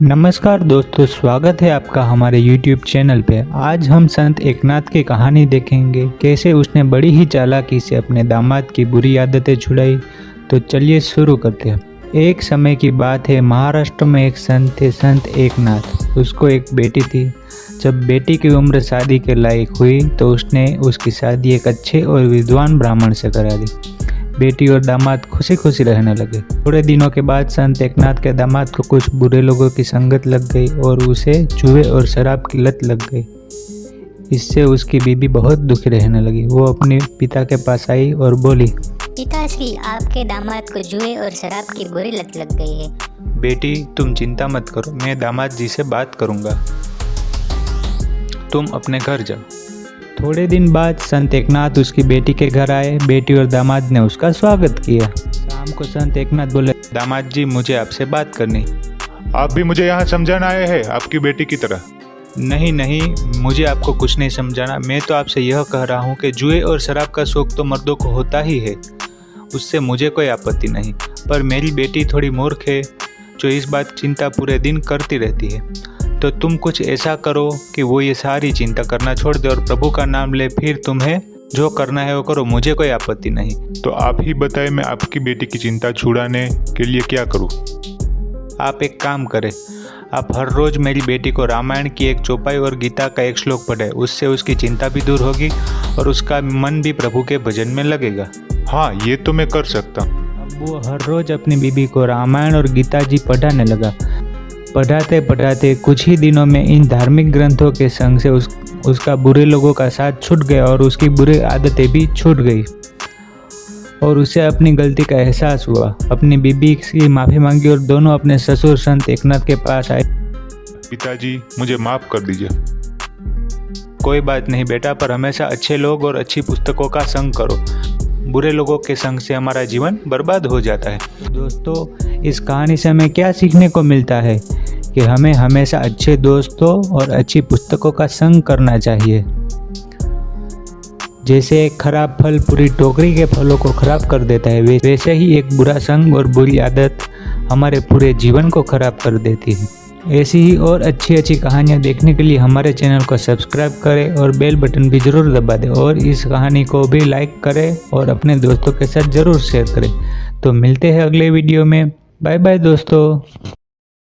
नमस्कार दोस्तों, स्वागत है आपका हमारे YouTube चैनल पे। आज हम संत एकनाथ की कहानी देखेंगे, कैसे उसने बड़ी ही चालाकी से अपने दामाद की बुरी आदतें छुड़ाई। तो चलिए शुरू करते हैं। एक समय की बात है, महाराष्ट्र में एक संत थे, संत एकनाथ। उसको एक बेटी थी। जब बेटी की उम्र शादी के लायक हुई तो उसने उसकी शादी एक अच्छे और विद्वान ब्राह्मण से करा दी। बेटी और दामाद खुशी खुशी रहने लगे। थोड़े दिनों के बाद संत एकनाथ के दामाद को कुछ बुरे लोगों की संगत लग गई और उसे जुए और शराब की लत लग गई। इससे उसकी बीबी बहुत दुखी रहने लगी। वो अपने पिता के पास आई और बोली, पिताश्री, आपके दामाद को जुए और शराब की बुरी लत लग गई है। बेटी तुम चिंता मत करो, मैं दामाद जी से बात करूंगा, तुम अपने घर जाओ। थोड़े दिन बाद संत एकनाथ उसकी बेटी के घर आए। बेटी और दामाद ने उसका स्वागत किया। शाम को संत एकनाथ बोले, दामाद जी मुझे आपसे बात करनी। आप भी मुझे यहाँ समझाना आए हैं आपकी बेटी की तरह? नहीं नहीं, मुझे आपको कुछ नहीं समझाना। मैं तो आपसे यह कह रहा हूँ कि जुए और शराब का शौक तो मर्दों को होता ही है, उससे मुझे कोई आपत्ति नहीं। पर मेरी बेटी थोड़ी मूर्ख है, जो इस बात चिंता पूरे दिन करती रहती है। तो तुम कुछ ऐसा करो कि वो ये सारी चिंता करना छोड़ दे और प्रभु का नाम ले, फिर तुम्हें जो करना है वो करो, मुझे कोई आपत्ति नहीं। तो आप ही बताएं, मैं आपकी बेटी की चिंता छुड़ाने के लिए क्या करूं? आप एक काम करें, आप हर रोज मेरी बेटी को रामायण की एक चौपाई और गीता का एक श्लोक पढ़े। उससे उसकी चिंता भी दूर होगी और उसका मन भी प्रभु के भजन में लगेगा। हाँ, ये तो मैं कर सकता हूँ। अब वो हर रोज अपनी बीबी को रामायण और गीता जी पढ़ाने लगा। पढ़ाते पढ़ाते कुछ ही दिनों में इन धार्मिक ग्रंथों के संग से उसका बुरे लोगों का साथ छूट गया और उसकी बुरी आदतें भी छूट गई और उसे अपनी गलती का एहसास हुआ। अपनी बीबी की माफ़ी मांगी और दोनों अपने ससुर संत एकनाथ के पास आए। पिताजी, मुझे माफ़ कर दीजिए। कोई बात नहीं बेटा, पर हमेशा अच्छे लोग और अच्छी पुस्तकों का संग करो। बुरे लोगों के संग से हमारा जीवन बर्बाद हो जाता है। दोस्तों, इस कहानी से हमें क्या सीखने को मिलता है कि हमें हमेशा अच्छे दोस्तों और अच्छी पुस्तकों का संग करना चाहिए। जैसे एक खराब फल पूरी टोकरी के फलों को खराब कर देता है, वैसे ही एक बुरा संग और बुरी आदत हमारे पूरे जीवन को खराब कर देती है। ऐसी ही और अच्छी अच्छी कहानियाँ देखने के लिए हमारे चैनल को सब्सक्राइब करें और बेल बटन भी ज़रूर दबा दें और इस कहानी को भी लाइक करें और अपने दोस्तों के साथ ज़रूर शेयर करें। तो मिलते हैं अगले वीडियो में। बाय बाय दोस्तों।